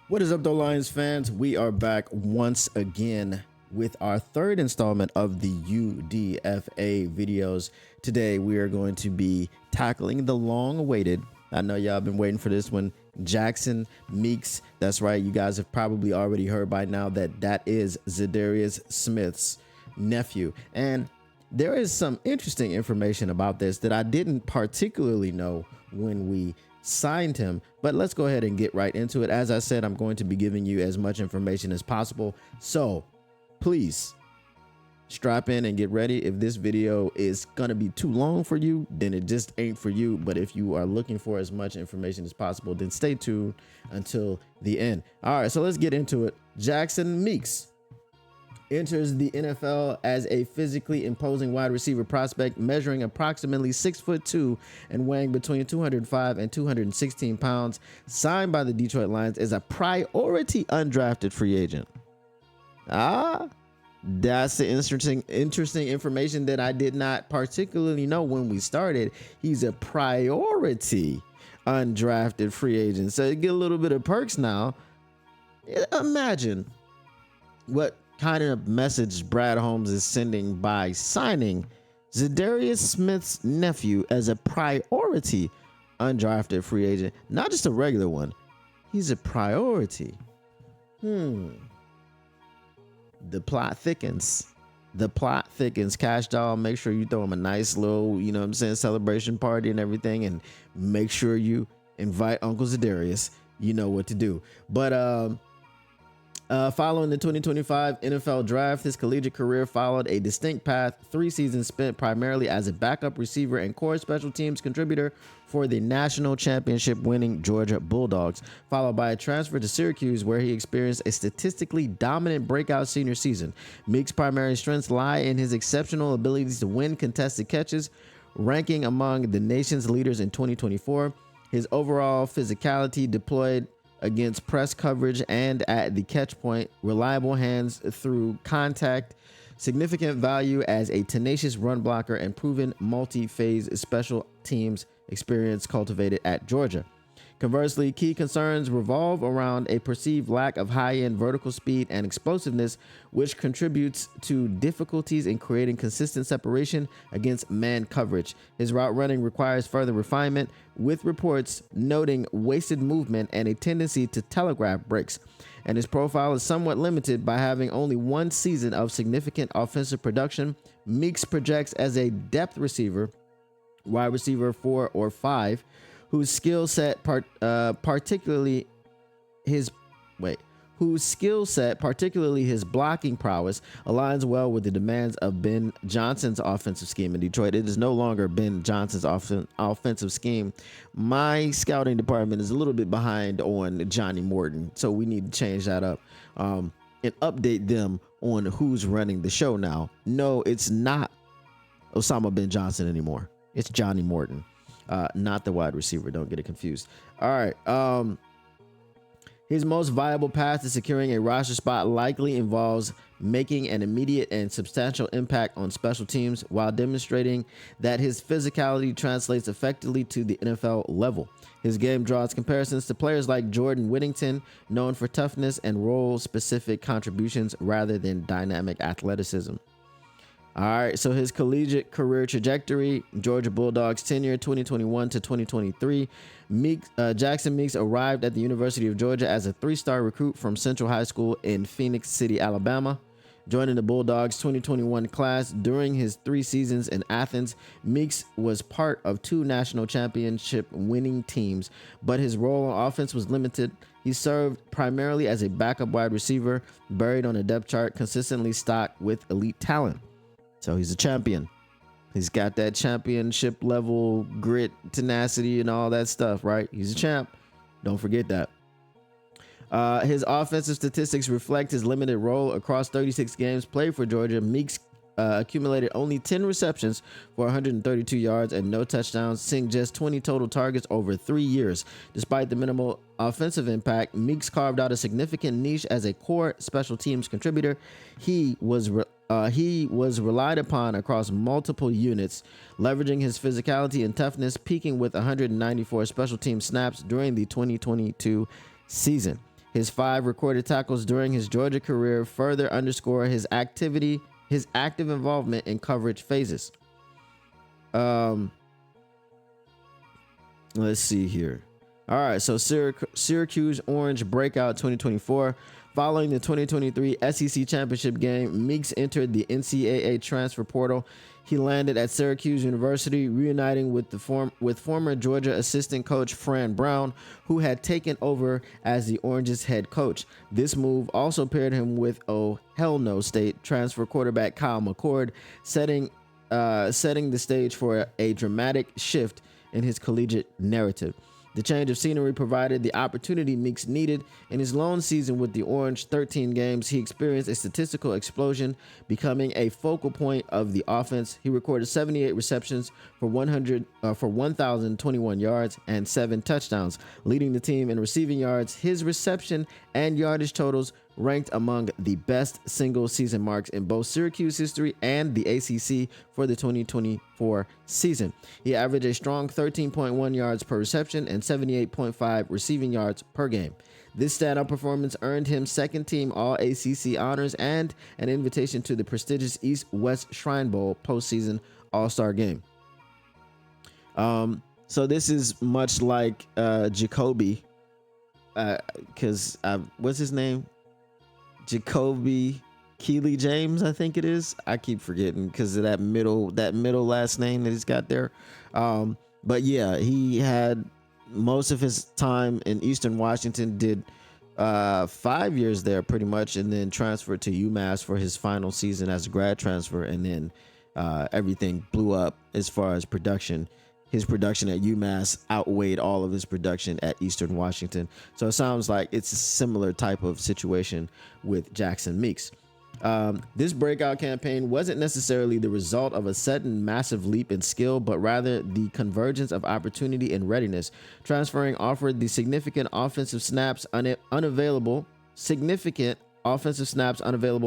What is up, though, Lions fans? We are back once again with our third installment of the UDFA videos. Today, we are going to be tackling the long-awaited, I know y'all been waiting for this one, Jackson Meeks. That's right, you guys have probably already heard by now that is Za'Darius Smith's nephew. And there is some interesting information about this that I didn't particularly know when we signed him, but let's go ahead and get right into it. As I said, I'm going to be giving you as much information as possible, so please strap in and get ready. If this video is gonna be too long for you, then it just ain't for you. But if you are looking for as much information as possible, then stay tuned until the end. All right, so let's get into it. Jackson Meeks enters the NFL as a physically imposing wide receiver prospect, measuring approximately 6'2" and weighing between 205 and 216 pounds. Signed by the Detroit Lions as a priority undrafted free agent. That's the interesting information that I did not particularly know when we started. He's a priority undrafted free agent, so you get a little bit of perks now. Imagine what kind of message Brad Holmes is sending by signing Za'Darius Smith's nephew as a priority undrafted free agent, not just a regular one. He's a priority. The plot thickens. Cash Doll, make sure you throw him a nice little, you know what I'm saying, celebration party and everything, and make sure you invite Uncle Za'Darius. You know what to do. But following the 2025 NFL draft, his collegiate career followed a distinct path. 3 seasons spent primarily as a backup receiver and core special teams contributor for the national championship winning Georgia Bulldogs, followed by a transfer to Syracuse where he experienced a statistically dominant breakout senior season. Meeks' primary strengths lie in his exceptional abilities to win contested catches, ranking among the nation's leaders in 2024. His overall physicality deployed against press coverage and at the catch point, reliable hands through contact, significant value as a tenacious run blocker, and proven multi-phase special teams experience cultivated at Georgia. Conversely, key concerns revolve around a perceived lack of high-end vertical speed and explosiveness, which contributes to difficulties in creating consistent separation against man coverage. His route running requires further refinement, with reports noting wasted movement and a tendency to telegraph breaks. And his profile is somewhat limited by having only 1 season of significant offensive production. Meeks projects as a depth receiver, wide receiver 4 or 5, whose skill set particularly his blocking prowess aligns well with the demands of Ben Johnson's offensive scheme in Detroit. It is no longer Ben Johnson's offensive scheme. My scouting department is a little bit behind on Johnny Morton, so we need to change that up and update them on who's running the show now. No, it's not Osama Ben Johnson anymore. It's Johnny Morton. Not the wide receiver. Don't get it confused. All right. His most viable path to securing a roster spot likely involves making an immediate and substantial impact on special teams while demonstrating that his physicality translates effectively to the NFL level. His game draws comparisons to players like Jordan Whittington, known for toughness and role-specific contributions rather than dynamic athleticism. All right, so his collegiate career trajectory: Georgia Bulldogs tenure 2021 to 2023. Jackson Meeks arrived at the University of Georgia as a 3-star recruit from Central High School in Phoenix City, Alabama. Joining the Bulldogs 2021 class during his 3 seasons in Athens, Meeks was part of 2 national championship winning teams, but his role on offense was limited. He served primarily as a backup wide receiver, buried on a depth chart, consistently stocked with elite talent. So he's a champion. He's got that championship level grit, tenacity, and all that stuff, right? He's a champ. Don't forget that. His offensive statistics reflect his limited role. Across 36 games played for Georgia, Meeks accumulated only 10 receptions for 132 yards and no touchdowns, seeing just 20 total targets over 3 years. Despite the minimal offensive impact, Meeks carved out a significant niche as a core special teams contributor. He was relied upon across multiple units, leveraging his physicality and toughness, peaking with 194 special team snaps during the 2022 season. His 5 recorded tackles during his Georgia career further underscore his active involvement in coverage phases. Let's see here. All right, so Syracuse Orange breakout 2024. Following the 2023 SEC championship game, Meeks entered the NCAA transfer portal. He landed at Syracuse University, reuniting with former Georgia assistant coach Fran Brown, who had taken over as the Orange's head coach. This move also paired him with Hell No State transfer quarterback Kyle McCord, setting the stage for a dramatic shift in his collegiate narrative. The change of scenery provided the opportunity Meeks needed. In his lone season with the Orange, 13 games, he experienced a statistical explosion, becoming a focal point of the offense. He recorded 78 receptions for 1,021 yards and 7 touchdowns, leading the team in receiving yards. His reception and yardage totals ranked among the best single season marks in both Syracuse history and the ACC for the 2024 season. He averaged a strong 13.1 yards per reception and 78.5 receiving yards per game. This standout performance earned him second team All-ACC honors and an invitation to the prestigious East-West Shrine Bowl postseason All-Star game. So this is much like Jacoby, because what's his name? Jacoby Keely James, I think it is. I keep forgetting because of that middle last name that he's got there. But yeah, he had most of his time in Eastern Washington, did 5 years there pretty much, and then transferred to UMass for his final season as a grad transfer, and then everything blew up as far as production. His production at UMass outweighed all of his production at Eastern Washington. So it sounds like it's a similar type of situation with Jackson Meeks. This breakout campaign wasn't necessarily the result of a sudden massive leap in skill, but rather the convergence of opportunity and readiness. Transferring offered the significant offensive snaps unavailable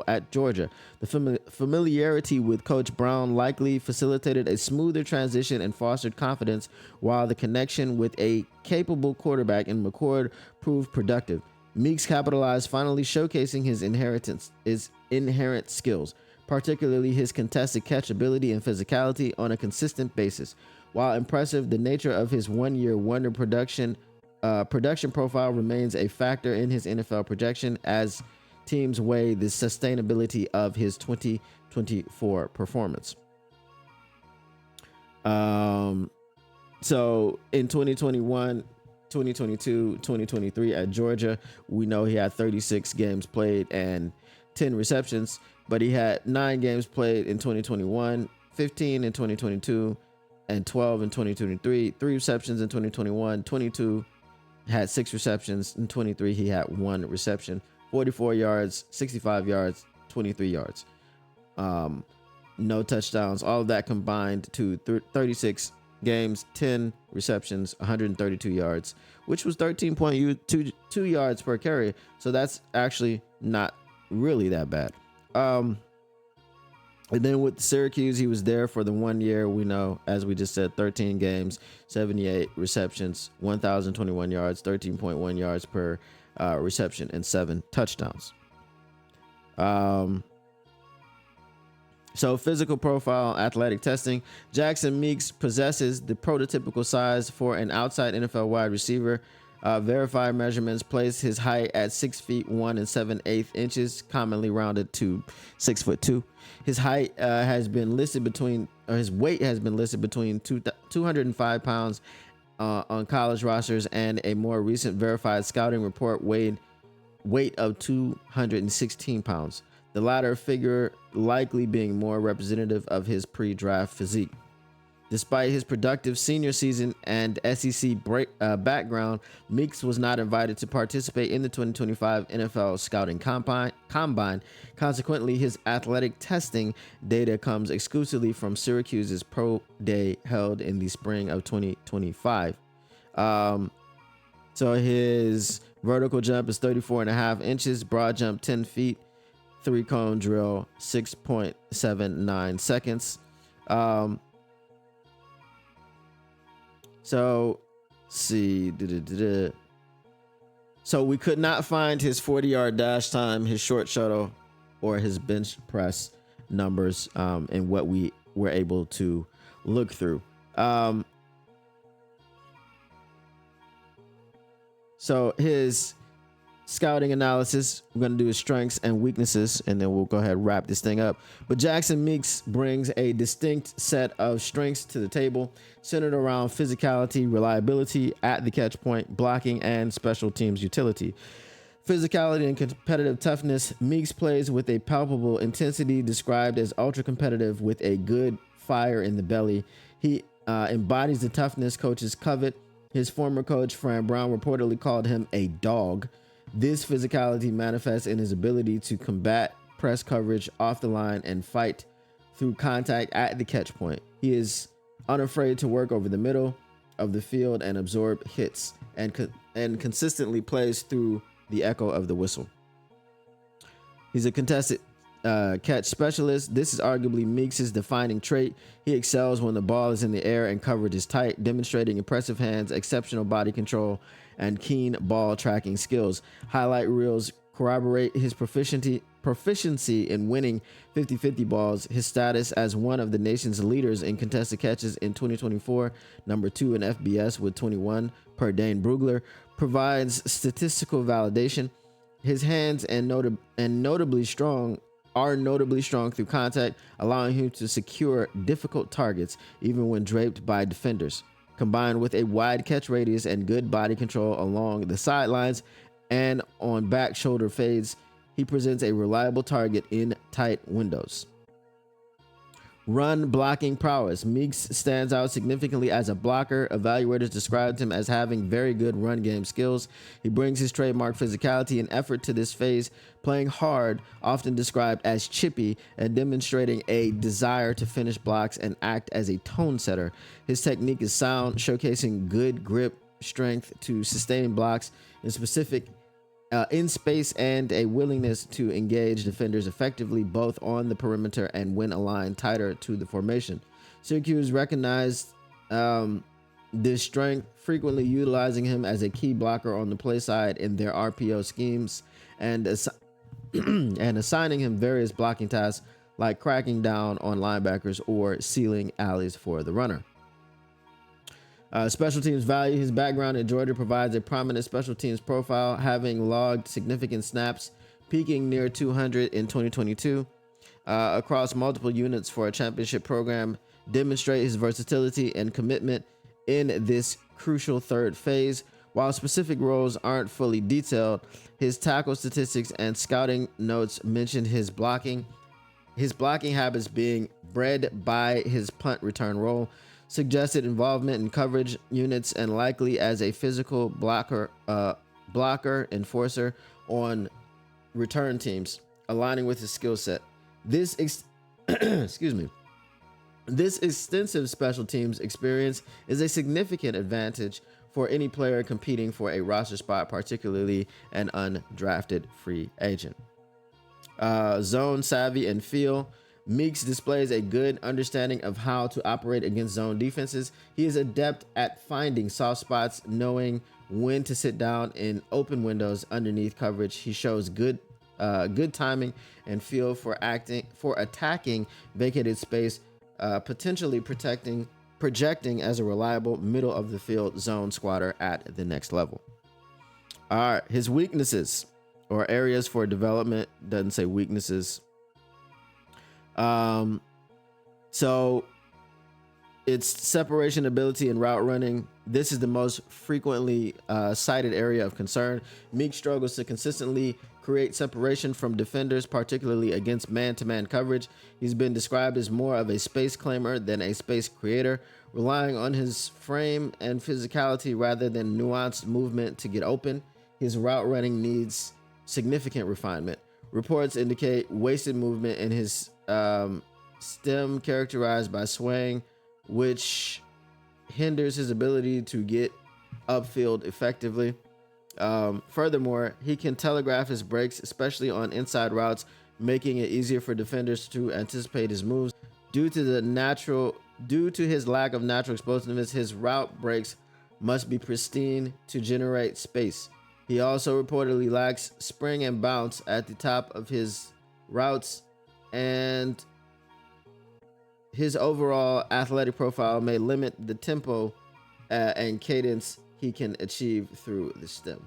at Georgia. The familiarity with Coach Brown likely facilitated a smoother transition and fostered confidence, while the connection with a capable quarterback in McCord proved productive. Meeks capitalized, finally showcasing his inherent skills, particularly his contested catch ability and physicality on a consistent basis. While impressive, the nature of his one-year wonder production profile remains a factor in his NFL projection as teams weigh the sustainability of his 2024 performance. So in 2021, 2022, 2023 at Georgia, we know he had 36 games played and 10 receptions, but he had 9 games played in 2021, 15 in 2022, and 12 in 2023, 3 receptions in 2021, 22 had 6 receptions, in 23 he had 1 reception, 44 yards, 65 yards, 23 yards. No touchdowns. All of that combined to 36 games, 10 receptions, 132 yards, which was 13.2 yards per carry. So that's actually not really that bad. And then with Syracuse, he was there for the 1 year. We know, as we just said, 13 games, 78 receptions, 1,021 yards, 13.1 yards per reception, and 7 touchdowns. So physical profile, athletic testing. Jackson Meeks possesses the prototypical size for an outside NFL wide receiver. Verified measurements place his height at 6 feet 1 7/8 inches, commonly rounded to 6'2". His height has been listed between, or his weight has been listed between 205 pounds on college rosters, and a more recent verified scouting report weight of 216 pounds. The latter figure likely being more representative of his pre-draft physique. Despite his productive senior season and SEC background, Meeks was not invited to participate in the 2025 NFL Scouting Combine. Consequently, his athletic testing data comes exclusively from Syracuse's Pro Day held in the spring of 2025. So his vertical jump is 34.5 inches, broad jump 10 feet, 3-cone drill 6.79 seconds. So let's see. So we could not find his 40-yard dash time, his short shuttle, or his bench press numbers in what we were able to look through. So his scouting analysis, we're going to do his strengths and weaknesses, and then we'll go ahead and wrap this thing up. But Jackson Meeks brings a distinct set of strengths to the table, centered around physicality, reliability at the catch point, blocking, and special teams utility. Physicality and competitive toughness. Meeks plays with a palpable intensity, described as ultra competitive with a good fire in the belly. He embodies the toughness coaches covet. His former coach, Fran Brown, reportedly called him a dog. This physicality manifests in his ability to combat press coverage off the line and fight through contact at the catch point. He is unafraid to work over the middle of the field and absorb hits, and consistently plays through the echo of the whistle. He's a contested catch specialist. This is arguably Meeks' defining trait. He excels when the ball is in the air and coverage is tight, demonstrating impressive hands, exceptional body control, and keen ball tracking skills. Highlight reels corroborate his proficiency in winning 50-50 balls. His status as one of the nation's leaders in contested catches in 2024, number 2 in FBS with 21 per Dane Brugler, provides statistical validation. His hands are notably strong through contact, allowing him to secure difficult targets even when draped by defenders. Combined with a wide catch radius and good body control along the sidelines and on back shoulder fades, he presents a reliable target in tight windows. Run blocking prowess. Meeks stands out significantly as a blocker. Evaluators described him as having very good run game skills. He brings his trademark physicality and effort to this phase, playing hard, often described as chippy, and demonstrating a desire to finish blocks and act as a tone setter. His technique is sound, showcasing good grip strength to sustain blocks in space and a willingness to engage defenders effectively both on the perimeter and when aligned tighter to the formation. Syracuse recognized this strength, frequently utilizing him as a key blocker on the play side in their RPO schemes and assigning him various blocking tasks like cracking down on linebackers or sealing alleys for the runner. Special teams value. His background in Georgia provides a prominent special teams profile, having logged significant snaps, peaking near 200 in 2022 across multiple units for a championship program. Demonstrate his versatility and commitment in this crucial third phase. While specific roles aren't fully detailed, his tackle statistics and scouting notes mention his blocking habits being bred by his punt return role, suggested involvement in coverage units, and likely as a physical blocker enforcer on return teams, aligning with his skill set. This extensive special teams experience is a significant advantage for any player competing for a roster spot, particularly an undrafted free agent. Zone savvy and feel. Meeks displays a good understanding of how to operate against zone defenses. He is adept at finding soft spots, knowing when to sit down in open windows underneath coverage. He shows good timing and feel for attacking vacated space, potentially projecting as a reliable middle of the field zone squatter at the next level. All right, his weaknesses or areas for development. Doesn't say weaknesses. So it's separation ability and route running. This is the most frequently cited area of concern. Meeks struggles to consistently create separation from defenders, particularly against man-to-man coverage. He's been described as more of a space claimer than a space creator, relying on his frame and physicality rather than nuanced movement to get open. His route running needs significant refinement. Reports indicate wasted movement in his stem, characterized by swaying, which hinders his ability to get upfield effectively. Furthermore, he can telegraph his breaks, especially on inside routes, making it easier for defenders to anticipate his moves. Due to his lack of natural explosiveness, his route breaks must be pristine to generate space. He also reportedly lacks spring and bounce at the top of his routes, and his overall athletic profile may limit the tempo and cadence he can achieve through the stem.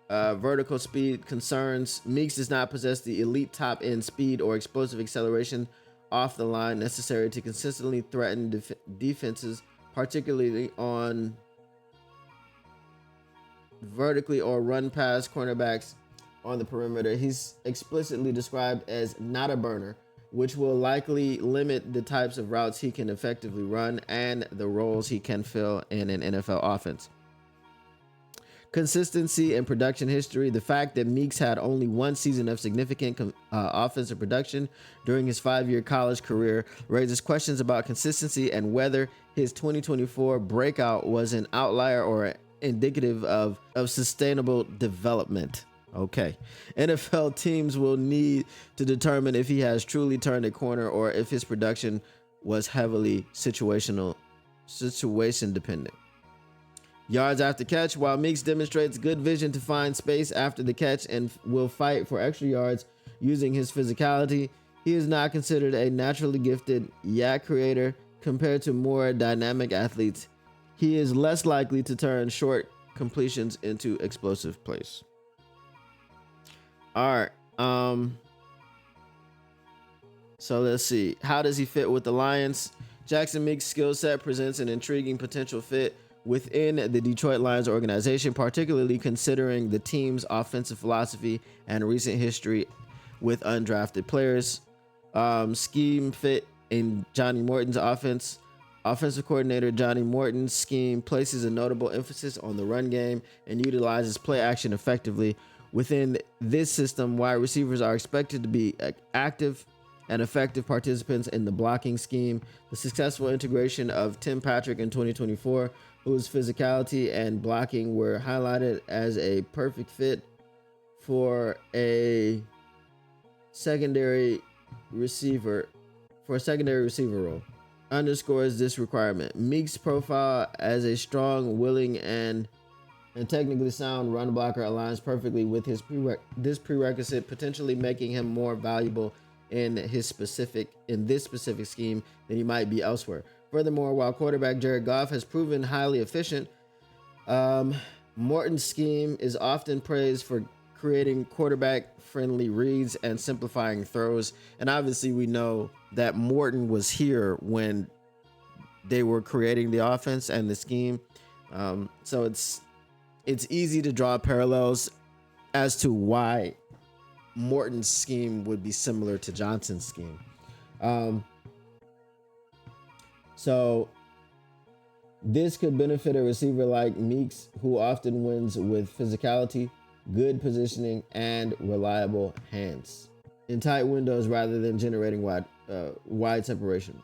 Vertical speed concerns. Meeks does not possess the elite top end speed or explosive acceleration off the line necessary to consistently threaten defenses, particularly on vertically or run past cornerbacks on the perimeter. He's explicitly described as not a burner, which will likely limit the types of routes he can effectively run and the roles he can fill in an NFL offense. Consistency and production history. The fact that Meeks had only one season of significant offensive production during his 5-year college career raises questions about consistency and whether his 2024 breakout was an outlier or indicative of sustainable development. Okay. NFL teams will need to determine if he has truly turned a corner or if his production was heavily situation dependent. Yards after catch. While Meeks demonstrates good vision to find space after the catch and will fight for extra yards using his physicality, he is not considered a naturally gifted yak creator compared to more dynamic athletes. He is less likely to turn short completions into explosive plays. All right. So let's see. How does he fit with the Lions? Jackson Meeks' skill set presents an intriguing potential fit within the Detroit Lions organization, particularly considering the team's offensive philosophy and recent history with undrafted players. Scheme fit in Johnny Morton's offense. Offensive coordinator Johnny Morton's scheme places a notable emphasis on the run game and utilizes play action effectively. Within this system, wide receivers are expected to be active and effective participants in the blocking scheme. The successful integration of Tim Patrick in 2024, whose physicality and blocking were highlighted as a perfect fit for a secondary receiver role, underscores this requirement. Meeks' profile as a strong, willing, and technically sound run blocker aligns perfectly with this prerequisite, potentially making him more valuable in this specific scheme than he might be elsewhere. Furthermore, while quarterback Jared Goff has proven highly efficient, Morton's scheme is often praised for creating quarterback-friendly reads and simplifying throws. And obviously, we know that Morton was here when they were creating the offense and the scheme. So it's easy to draw parallels as to why Morton's scheme would be similar to Johnson's scheme. So this could benefit a receiver like Meeks, who often wins with physicality, good positioning, and reliable hands in tight windows rather than generating wide separation.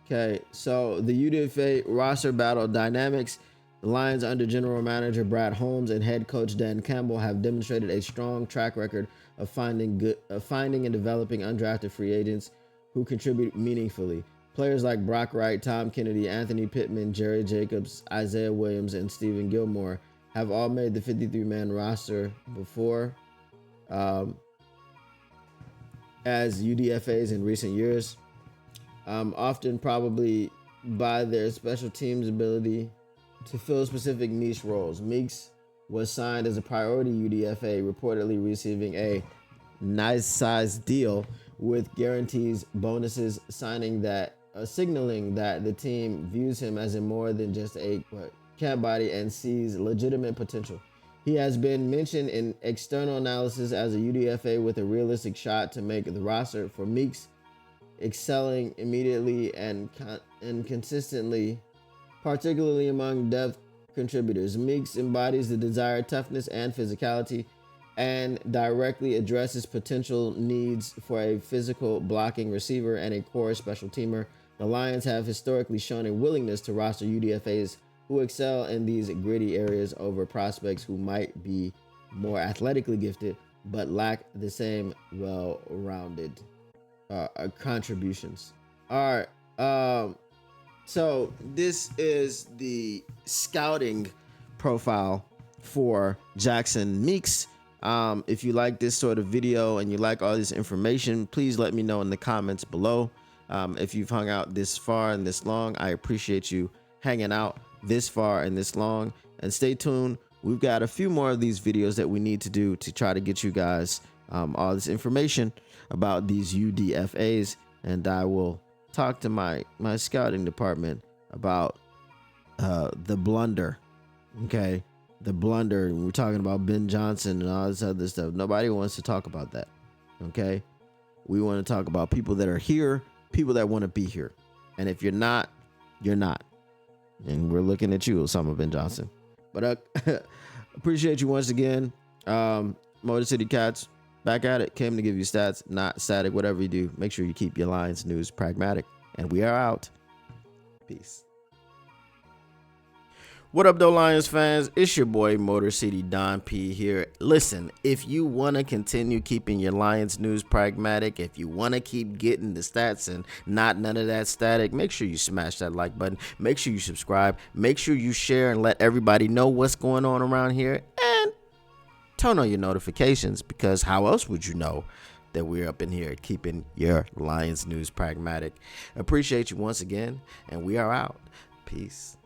Okay, so the UDFA roster battle dynamics. The Lions under general manager Brad Holmes and head coach Dan Campbell have demonstrated a strong track record of finding and developing undrafted free agents who contribute meaningfully. Players like Brock Wright, Tom Kennedy, Anthony Pittman, Jerry Jacobs, Isaiah Williams, and Stephen Gilmore have all made the 53-man roster before as UDFAs in recent years, often probably by their special teams ability to fill specific niche roles. Meeks was signed as a priority UDFA, reportedly receiving a nice-sized deal with guarantees, bonuses, signaling that the team views him as more than just a camp body and sees legitimate potential. He has been mentioned in external analysis as a UDFA with a realistic shot to make the roster. For Meeks, excelling immediately and consistently, particularly among depth contributors. Meeks embodies the desired toughness and physicality and directly addresses potential needs for a physical blocking receiver and a core special teamer. The Lions have historically shown a willingness to roster UDFAs who excel in these gritty areas over prospects who might be more athletically gifted but lack the same well-rounded contributions. All right. So this is the scouting profile for Jackson Meeks. If you like this sort of video and you like all this information, please let me know in the comments below. If you've hung out this far and this long, I appreciate you hanging out this far and this long. And stay tuned. We've got a few more of these videos that we need to do to try to get you guys all this information about these UDFAs. And I will talk to my scouting department about the blunder. Okay, the blunder. We're talking about Ben Johnson and all this other stuff. Nobody wants to talk about that. Okay, we want to talk about people that are here, people that want to be here. And if you're not, you're not. And we're looking at you, Osama Ben Johnson. But appreciate you once again. Motor City Cats, back at it. Came to give you stats, not static. Whatever you do, make sure you keep your Lions news pragmatic. And we are out. Peace. What up, though, Lions fans? It's your boy Motor City Don P here. Listen, if you want to continue keeping your Lions news pragmatic, if you want to keep getting the stats and not none of that static, make sure you smash that like button. Make sure you subscribe. Make sure you share and let everybody know what's going on around here. And turn on your notifications, because how else would you know that we're up in here keeping your Lions news pragmatic? Appreciate you once again, and we are out. Peace.